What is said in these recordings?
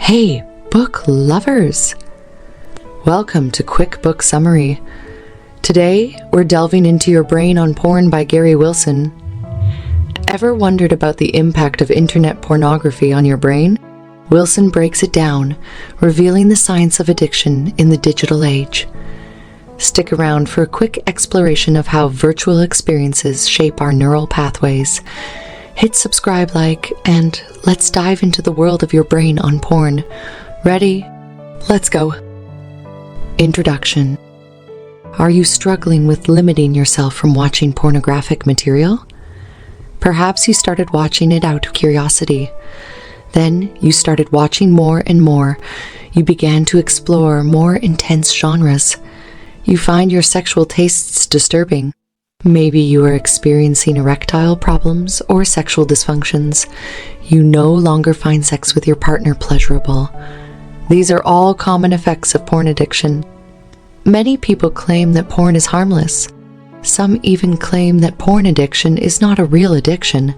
Hey, book lovers! Welcome to Quick Book Summary. Today, we're delving into Your Brain on Porn by Gary Wilson. Ever wondered about the impact of internet pornography on your brain? Wilson breaks it down, revealing the science of addiction in the digital age. Stick around for a quick exploration of how virtual experiences shape our neural pathways. Hit subscribe, and let's dive into the world of your brain on porn. Ready? Let's go. Introduction. Are you struggling with limiting yourself from watching pornographic material? Perhaps you started watching it out of curiosity. Then you started watching more and more. You began to explore more intense genres. You find your sexual tastes disturbing. Maybe you are experiencing erectile problems or sexual dysfunctions. You no longer find sex with your partner pleasurable. These are all common effects of porn addiction. Many people claim that porn is harmless. Some even claim that porn addiction is not a real addiction.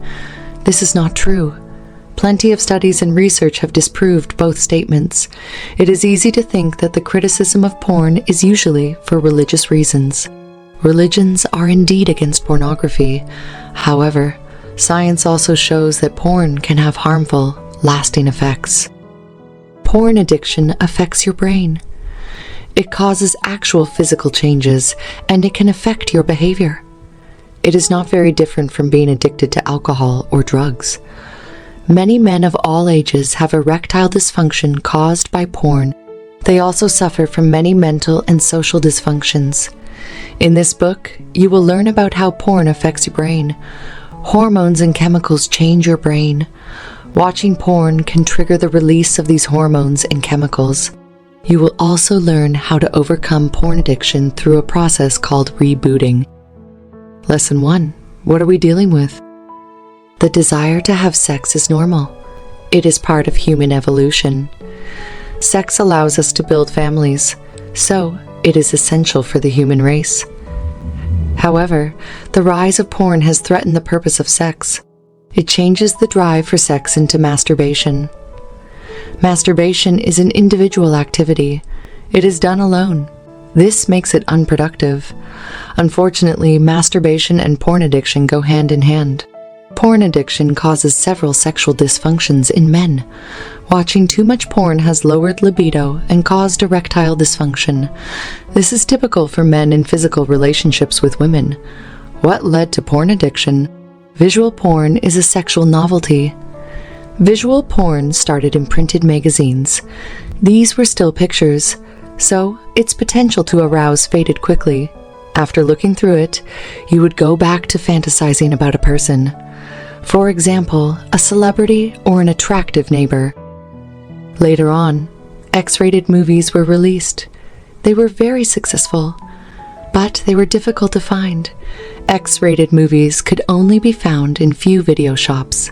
This is not true. Plenty of studies and research have disproved both statements. It is easy to think that the criticism of porn is usually for religious reasons. Religions are indeed against pornography. However, science also shows that porn can have harmful, lasting effects. Porn addiction affects your brain. It causes actual physical changes, and it can affect your behavior. It is not very different from being addicted to alcohol or drugs. Many men of all ages have erectile dysfunction caused by porn. They also suffer from many mental and social dysfunctions. In this book, you will learn about how porn affects your brain. Hormones and chemicals change your brain. Watching porn can trigger the release of these hormones and chemicals. You will also learn how to overcome porn addiction through a process called rebooting. Lesson 1. What are we dealing with? The desire to have sex is normal. It is part of human evolution. Sex allows us to build families, so it is essential for the human race. However, the rise of porn has threatened the purpose of sex. It changes the drive for sex into masturbation. Masturbation is an individual activity. It is done alone. This makes it unproductive. Unfortunately, masturbation and porn addiction go hand in hand. Porn addiction causes several sexual dysfunctions in men. Watching too much porn has lowered libido and caused erectile dysfunction. This is typical for men in physical relationships with women. What led to porn addiction? Visual porn is a sexual novelty. Visual porn started in printed magazines. These were still pictures, so its potential to arouse faded quickly. After looking through it, you would go back to fantasizing about a person. For example, a celebrity or an attractive neighbor. Later on, X-rated movies were released. They were very successful, but they were difficult to find. X-rated movies could only be found in few video shops.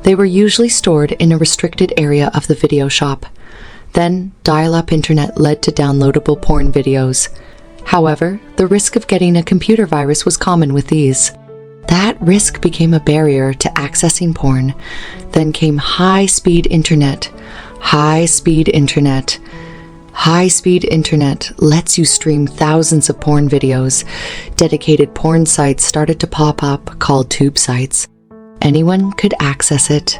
They were usually stored in a restricted area of the video shop. Then, dial-up internet led to downloadable porn videos. However, the risk of getting a computer virus was common with these. That risk became a barrier to accessing porn. Then came high-speed internet. High-speed internet. High-speed internet lets you stream thousands of porn videos. Dedicated porn sites started to pop up called tube sites. Anyone could access it.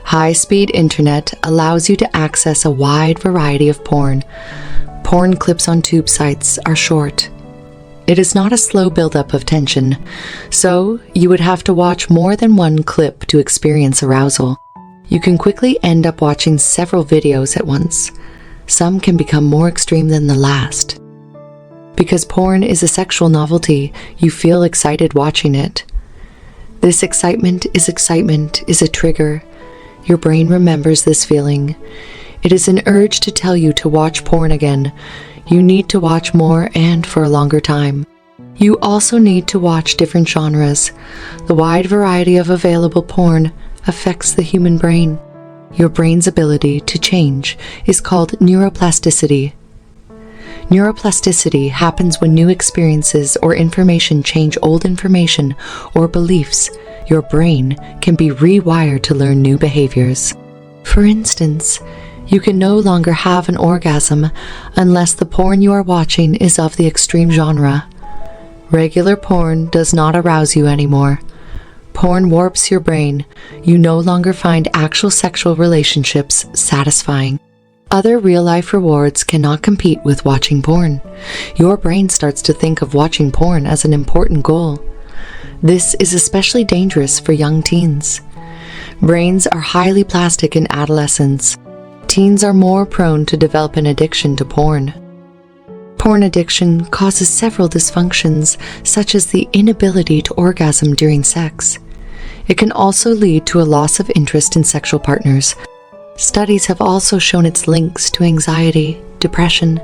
High-speed internet allows you to access a wide variety of porn. Porn clips on tube sites are short. It is not a slow buildup of tension, so you would have to watch more than one clip to experience arousal. You can quickly end up watching several videos at once. Some can become more extreme than the last. Because porn is a sexual novelty, you feel excited watching it. This excitement is a trigger. Your brain remembers this feeling. It is an urge to tell you to watch porn again. You need to watch more and for a longer time. You also need to watch different genres. The wide variety of available porn affects the human brain. Your brain's ability to change is called neuroplasticity. Neuroplasticity happens when new experiences or information change old information or beliefs. Your brain can be rewired to learn new behaviors. For instance, You can no longer have an orgasm unless the porn you are watching is of the extreme genre. Regular porn does not arouse you anymore. Porn warps your brain. You no longer find actual sexual relationships satisfying. Other real-life rewards cannot compete with watching porn. Your brain starts to think of watching porn as an important goal. This is especially dangerous for young teens. Brains are highly plastic in adolescence. Teens are more prone to develop an addiction to porn. Porn addiction causes several dysfunctions, such as the inability to orgasm during sex. It can also lead to a loss of interest in sexual partners. Studies have also shown its links to anxiety, depression,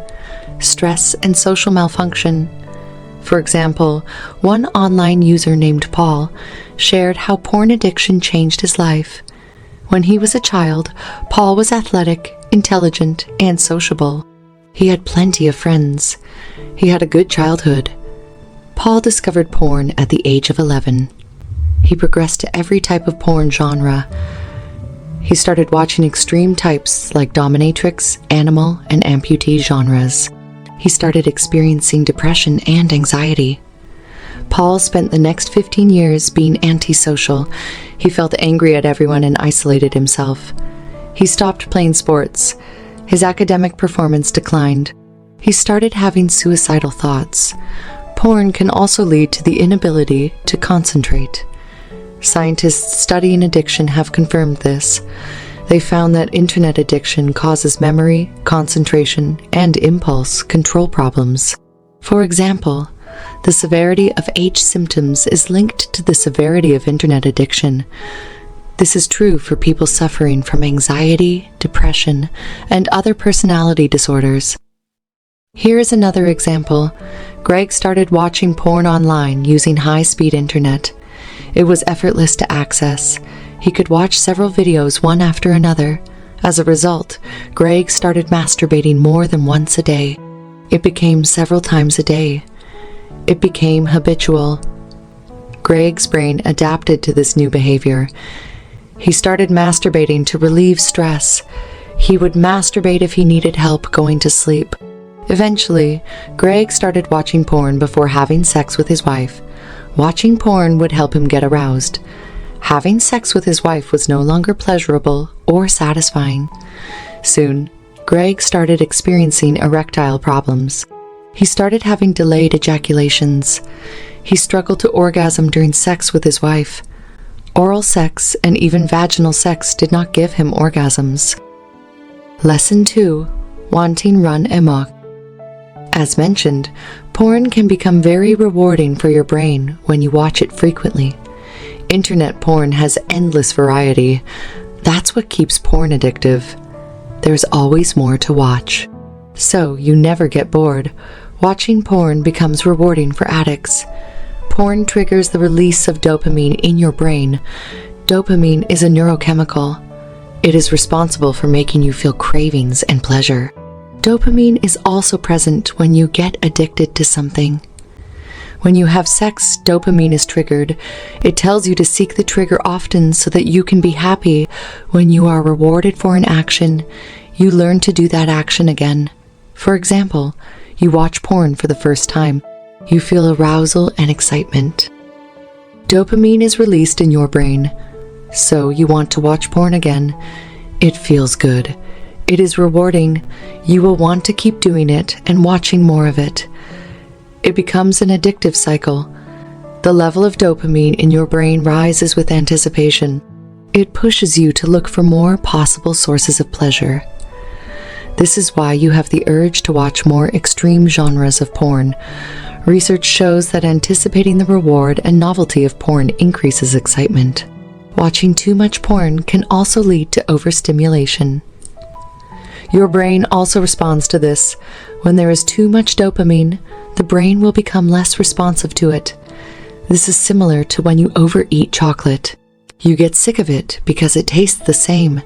stress, and social malfunction. For example, one online user named Paul shared how porn addiction changed his life. When he was a child, Paul was athletic, intelligent, and sociable. He had plenty of friends. He had a good childhood. Paul discovered porn at the age of 11. He progressed to every type of porn genre. He started watching extreme types like dominatrix, animal, and amputee genres. He started experiencing depression and anxiety. Paul spent the next 15 years being antisocial. He felt angry at everyone and isolated himself. He stopped playing sports. His academic performance declined. He started having suicidal thoughts. Porn can also lead to the inability to concentrate. Scientists studying addiction have confirmed this. They found that internet addiction causes memory, concentration, and impulse control problems. For example, the severity of H symptoms is linked to the severity of internet addiction. This is true for people suffering from anxiety, depression, and other personality disorders. Here is another example. Greg started watching porn online using high-speed internet. It was effortless to access. He could watch several videos one after another. As a result, Greg started masturbating more than once a day. It became several times a day. It became habitual. Greg's brain adapted to this new behavior. He started masturbating to relieve stress. He would masturbate if he needed help going to sleep. Eventually, Greg started watching porn before having sex with his wife. Watching porn would help him get aroused. Having sex with his wife was no longer pleasurable or satisfying. Soon, Greg started experiencing erectile problems. He started having delayed ejaculations. He struggled to orgasm during sex with his wife. Oral sex and even vaginal sex did not give him orgasms. Lesson 2. Wanting run amok. As mentioned, porn can become very rewarding for your brain when you watch it frequently. Internet porn has endless variety. That's what keeps porn addictive. There's always more to watch. So you never get bored. Watching porn becomes rewarding for addicts. Porn triggers the release of dopamine in your brain. Dopamine is a neurochemical. It is responsible for making you feel cravings and pleasure. Dopamine is also present when you get addicted to something. When you have sex, dopamine is triggered. It tells you to seek the trigger often so that you can be happy. When you are rewarded for an action, you learn to do that action again. For example, you watch porn for the first time. You feel arousal and excitement. Dopamine is released in your brain, so you want to watch porn again. It feels good. It is rewarding. You will want to keep doing it and watching more of it. It becomes an addictive cycle. The level of dopamine in your brain rises with anticipation. It pushes you to look for more possible sources of pleasure. This is why you have the urge to watch more extreme genres of porn. Research shows that anticipating the reward and novelty of porn increases excitement. Watching too much porn can also lead to overstimulation. Your brain also responds to this. When there is too much dopamine, the brain will become less responsive to it. This is similar to when you overeat chocolate. You get sick of it because it tastes the same.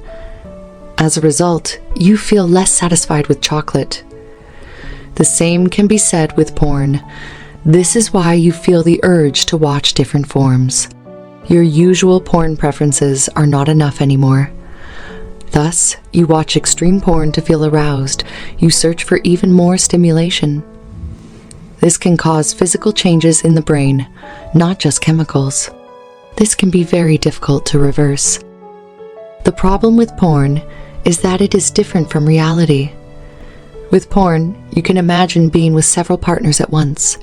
As a result, you feel less satisfied with chocolate. The same can be said with porn. This is why you feel the urge to watch different forms. Your usual porn preferences are not enough anymore. Thus, you watch extreme porn to feel aroused. You search for even more stimulation. This can cause physical changes in the brain, not just chemicals. This can be very difficult to reverse. The problem with porn is that it is different from reality. With porn, you can imagine being with several partners at once.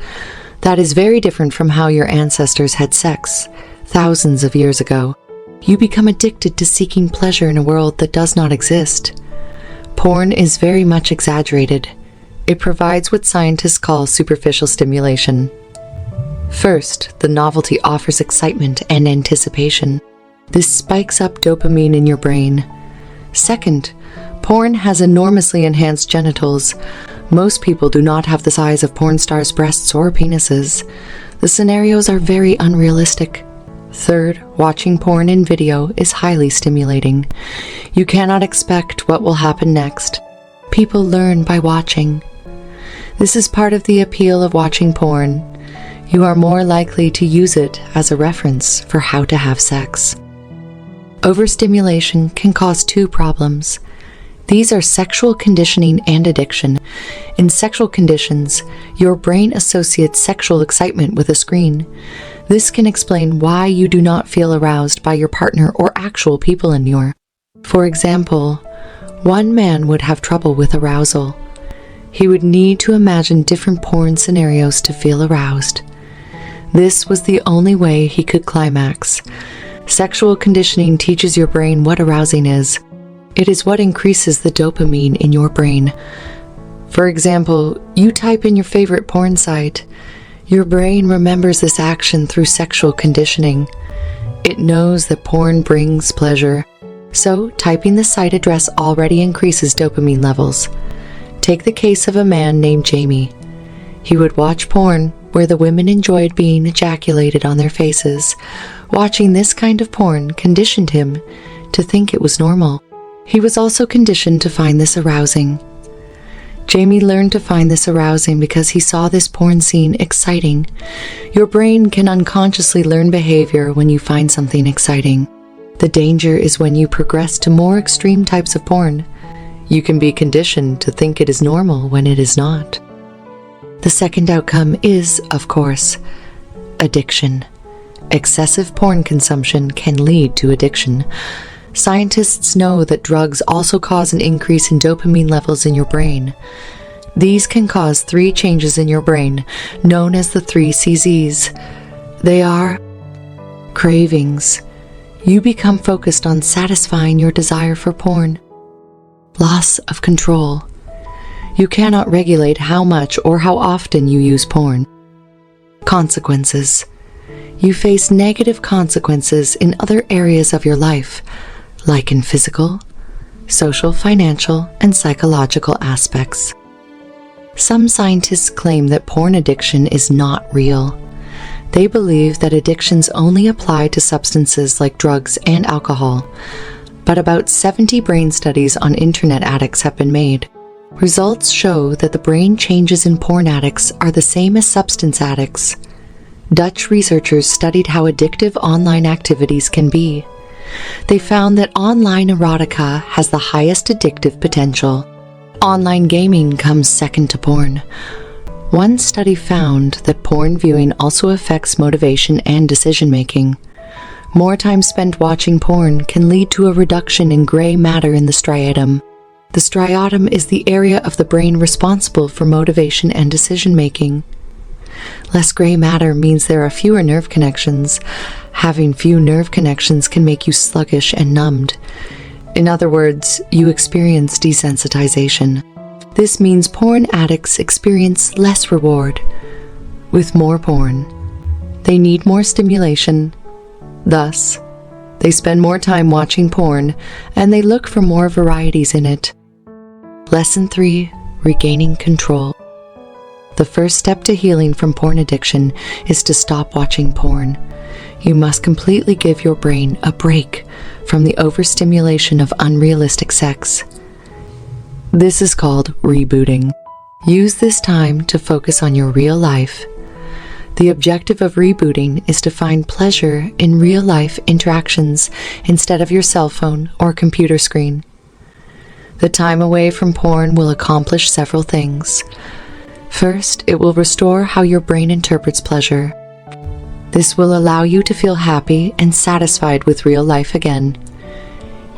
That is very different from how your ancestors had sex thousands of years ago. You become addicted to seeking pleasure in a world that does not exist. Porn is very much exaggerated. It provides what scientists call superficial stimulation. First, the novelty offers excitement and anticipation. This spikes up dopamine in your brain. Second, porn has enormously enhanced genitals. Most people do not have the size of porn stars' breasts or penises. The scenarios are very unrealistic. Third, watching porn in video is highly stimulating. You cannot expect what will happen next. People learn by watching. This is part of the appeal of watching porn. You are more likely to use it as a reference for how to have sex. Overstimulation can cause two problems. These are sexual conditioning and addiction. In sexual conditions, your brain associates sexual excitement with a screen. This can explain why you do not feel aroused by your partner or actual people in your. For example, one man would have trouble with arousal. He would need to imagine different porn scenarios to feel aroused. This was the only way he could climax. Sexual conditioning teaches your brain what arousing is. It is what increases the dopamine in your brain. For example, you type in your favorite porn site. Your brain remembers this action through sexual conditioning. It knows that porn brings pleasure. So, typing the site address already increases dopamine levels. Take the case of a man named Jamie. He would watch porn where the women enjoyed being ejaculated on their faces. Watching this kind of porn conditioned him to think it was normal. He was also conditioned to find this arousing. Jamie learned to find this arousing because he saw this porn scene exciting. Your brain can unconsciously learn behavior when you find something exciting. The danger is when you progress to more extreme types of porn. You can be conditioned to think it is normal when it is not. The second outcome is, of course, addiction. Excessive porn consumption can lead to addiction. Scientists know that drugs also cause an increase in dopamine levels in your brain. These can cause 3 changes in your brain, known as the 3 CZs. They are cravings. You become focused on satisfying your desire for porn. Loss of control. You cannot regulate how much or how often you use porn. Consequences. You face negative consequences in other areas of your life, like in physical, social, financial, and psychological aspects. Some scientists claim that porn addiction is not real. They believe that addictions only apply to substances like drugs and alcohol, but about 70 brain studies on internet addicts have been made. Results show that the brain changes in porn addicts are the same as substance addicts. Dutch researchers studied how addictive online activities can be. They found that online erotica has the highest addictive potential. Online gaming comes second to porn. One study found that porn viewing also affects motivation and decision-making. More time spent watching porn can lead to a reduction in gray matter in the striatum. The striatum is the area of the brain responsible for motivation and decision-making. Less gray matter means there are fewer nerve connections. Having few nerve connections can make you sluggish and numbed. In other words, you experience desensitization. This means porn addicts experience less reward. With more porn, they need more stimulation. Thus, they spend more time watching porn and they look for more varieties in it. Lesson 3: Regaining control. The first step to healing from porn addiction is to stop watching porn. You must completely give your brain a break from the overstimulation of unrealistic sex. This is called rebooting. Use this time to focus on your real life. The objective of rebooting is to find pleasure in real-life interactions instead of your cell phone or computer screen. The time away from porn will accomplish several things. First, it will restore how your brain interprets pleasure. This will allow you to feel happy and satisfied with real life again.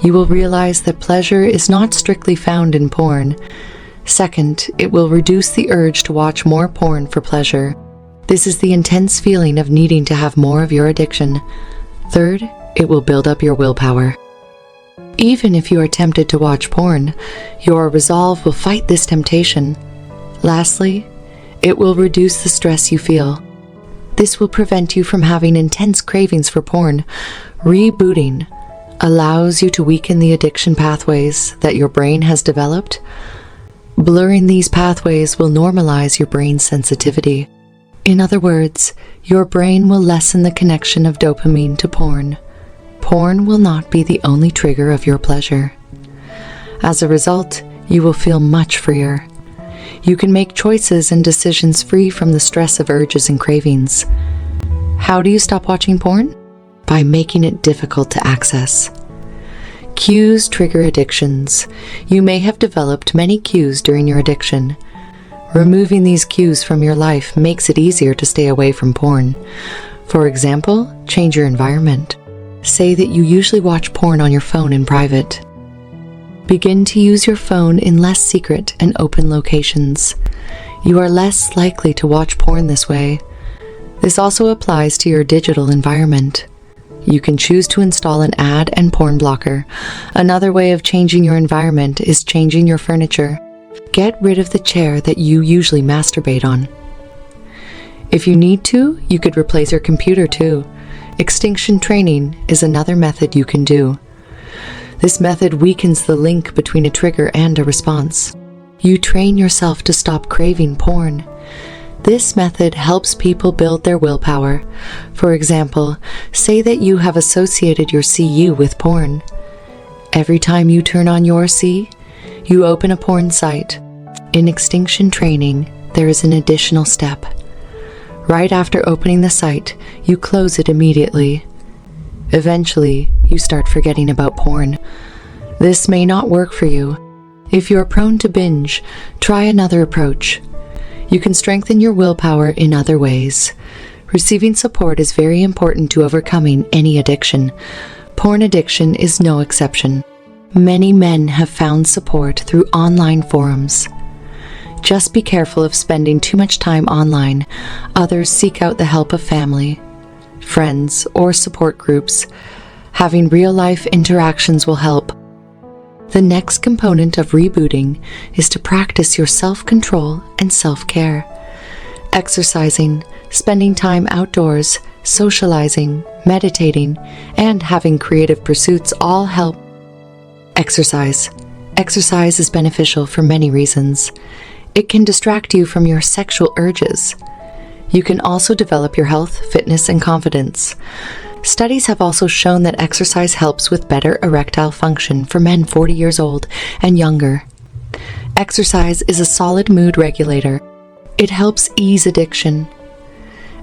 You will realize that pleasure is not strictly found in porn. Second, it will reduce the urge to watch more porn for pleasure. This is the intense feeling of needing to have more of your addiction. Third, it will build up your willpower. Even if you are tempted to watch porn, your resolve will fight this temptation. Lastly, it will reduce the stress you feel. This will prevent you from having intense cravings for porn. Rebooting allows you to weaken the addiction pathways that your brain has developed. Blurring these pathways will normalize your brain's sensitivity. In other words, your brain will lessen the connection of dopamine to porn. Porn will not be the only trigger of your pleasure. As a result, you will feel much freer. You can make choices and decisions free from the stress of urges and cravings. How do you stop watching porn? By making it difficult to access. Cues trigger addictions. You may have developed many cues during your addiction. Removing these cues from your life makes it easier to stay away from porn. For example, change your environment. Say that you usually watch porn on your phone in private. Begin to use your phone in less secret and open locations. You are less likely to watch porn this way. This also applies to your digital environment. You can choose to install an ad and porn blocker. Another way of changing your environment is changing your furniture. Get rid of the chair that you usually masturbate on. If you need to, you could replace your computer too. Extinction training is another method you can do. This method weakens the link between a trigger and a response. You train yourself to stop craving porn. This method helps people build their willpower. For example, say that you have associated your CU with porn. Every time you turn on your C, you open a porn site. In extinction training, there is an additional step. Right after opening the site, you close it immediately. Eventually, you start forgetting about porn. This may not work for you. If you're prone to binge, try another approach. You can strengthen your willpower in other ways. Receiving support is very important to overcoming any addiction. Porn addiction is no exception. Many men have found support through online forums. Just be careful of spending too much time online. Others seek out the help of family, friends, or support groups. Having real-life interactions will help. The next component of rebooting is to practice your self-control and self-care. Exercising, spending time outdoors, socializing, meditating, and having creative pursuits all help. Exercise. Exercise is beneficial for many reasons. It can distract you from your sexual urges. You can also develop your health, fitness, and confidence. Studies have also shown that exercise helps with better erectile function for men 40 years old and younger. Exercise is a solid mood regulator. It helps ease addiction.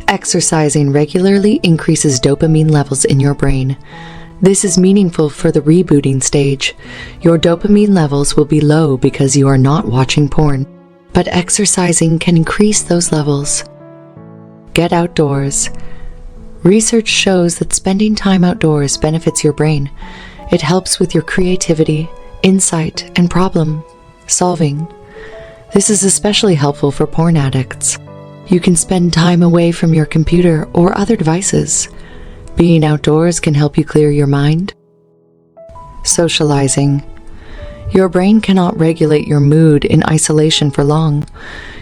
Exercising regularly increases dopamine levels in your brain. This is meaningful for the rebooting stage. Your dopamine levels will be low because you are not watching porn, but exercising can increase those levels. Get outdoors. Research shows that spending time outdoors benefits your brain. It helps with your creativity, insight, and problem solving. This is especially helpful for porn addicts. You can spend time away from your computer or other devices. Being outdoors can help you clear your mind. Socializing. Your brain cannot regulate your mood in isolation for long.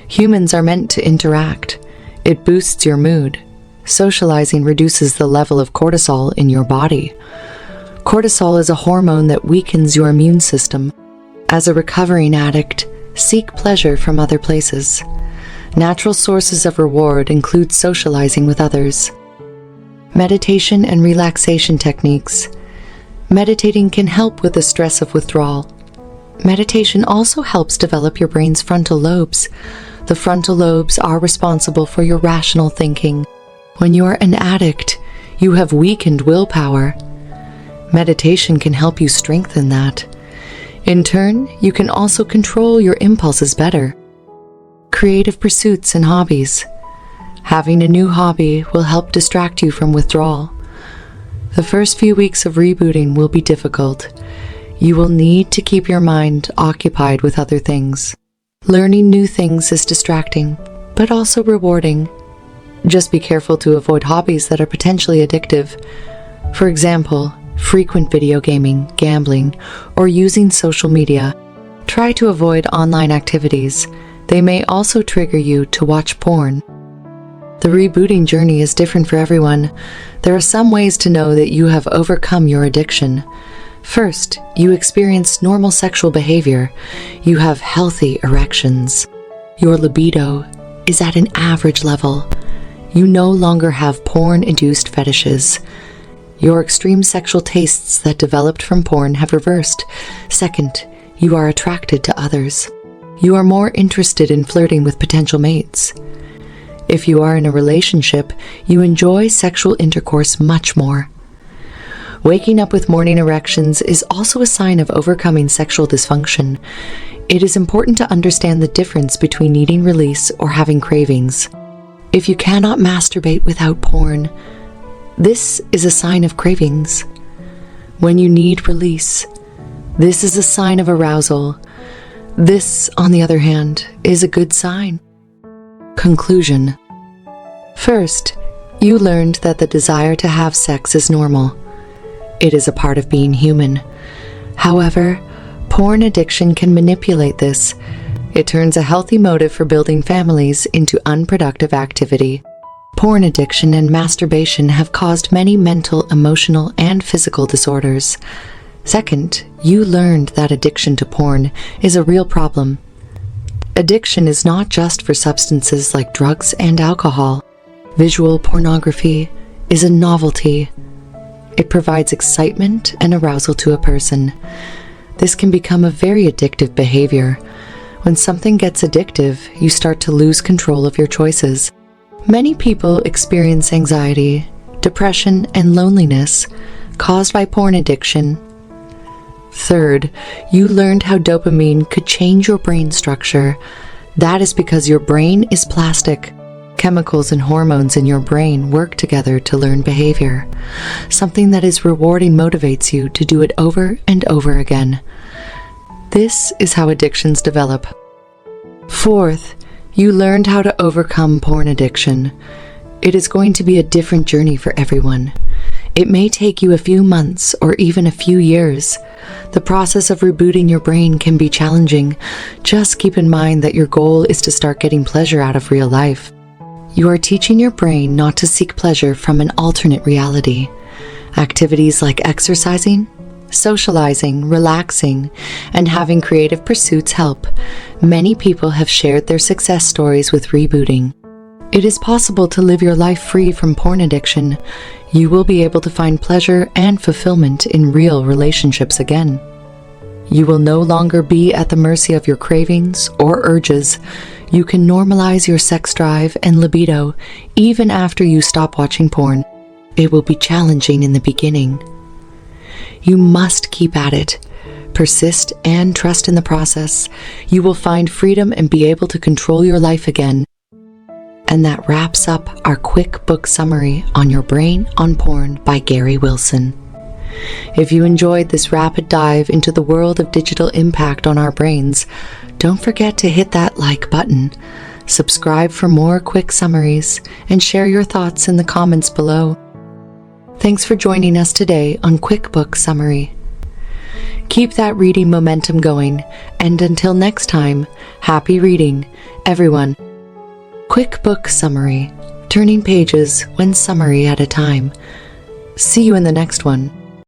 Humans are meant to interact. It boosts your mood. Socializing reduces the level of cortisol in your body. Cortisol is a hormone that weakens your immune system. As a recovering addict, seek pleasure from other places. Natural sources of reward include socializing with others. Meditation and relaxation techniques. Meditating can help with the stress of withdrawal. Meditation also helps develop your brain's frontal lobes. The frontal lobes are responsible for your rational thinking. When you are an addict, you have weakened willpower. Meditation can help you strengthen that. In turn, you can also control your impulses better. Creative pursuits and hobbies. Having a new hobby will help distract you from withdrawal. The first few weeks of rebooting will be difficult. You will need to keep your mind occupied with other things. Learning new things is distracting, but also rewarding. Just be careful to avoid hobbies that are potentially addictive. For example, frequent video gaming, gambling, or using social media. Try to avoid online activities. They may also trigger you to watch porn. The rebooting journey is different for everyone. There are some ways to know that you have overcome your addiction. First, you experience normal sexual behavior. You have healthy erections. Your libido is at an average level. You no longer have porn-induced fetishes. Your extreme sexual tastes that developed from porn have reversed. Second, you are attracted to others. You are more interested in flirting with potential mates. If you are in a relationship, you enjoy sexual intercourse much more. Waking up with morning erections is also a sign of overcoming sexual dysfunction. It is important to understand the difference between needing release or having cravings. If you cannot masturbate without porn, this is a sign of cravings. When you need release, this is a sign of arousal. This, on the other hand, is a good sign. Conclusion. First, you learned that the desire to have sex is normal. It is a part of being human. However, porn addiction can manipulate this. It turns a healthy motive for building families into unproductive activity. Porn addiction and masturbation have caused many mental, emotional, and physical disorders. Second, you learned that addiction to porn is a real problem. Addiction is not just for substances like drugs and alcohol. Visual pornography is a novelty. It provides excitement and arousal to a person. This can become a very addictive behavior. When something gets addictive, you start to lose control of your choices. Many people experience anxiety, depression, and loneliness caused by porn addiction. Third, you learned how dopamine could change your brain structure. That is because your brain is plastic. Chemicals and hormones in your brain work together to learn behavior. Something that is rewarding motivates you to do it over and over again. This is how addictions develop. Fourth, you learned how to overcome porn addiction. It is going to be a different journey for everyone. It may take you a few months or even a few years. The process of rebooting your brain can be challenging. Just keep in mind that your goal is to start getting pleasure out of real life. You are teaching your brain not to seek pleasure from an alternate reality. Activities like exercising, socializing, relaxing, and having creative pursuits help. Many people have shared their success stories with rebooting. It is possible to live your life free from porn addiction. You will be able to find pleasure and fulfillment in real relationships again. You will no longer be at the mercy of your cravings or urges. You can normalize your sex drive and libido even after you stop watching porn. It will be challenging in the beginning. You must keep at it. Persist and trust in the process. You will find freedom and be able to control your life again. And that wraps up our quick book summary on Your Brain on Porn by Gary Wilson. If you enjoyed this rapid dive into the world of digital impact on our brains, don't forget to hit that like button, subscribe for more quick summaries, and share your thoughts in the comments below. Thanks for joining us today on Quick Book Summary. Keep that reading momentum going, and until next time, happy reading, everyone. Quick Book Summary, turning pages one summary at a time. See you in the next one.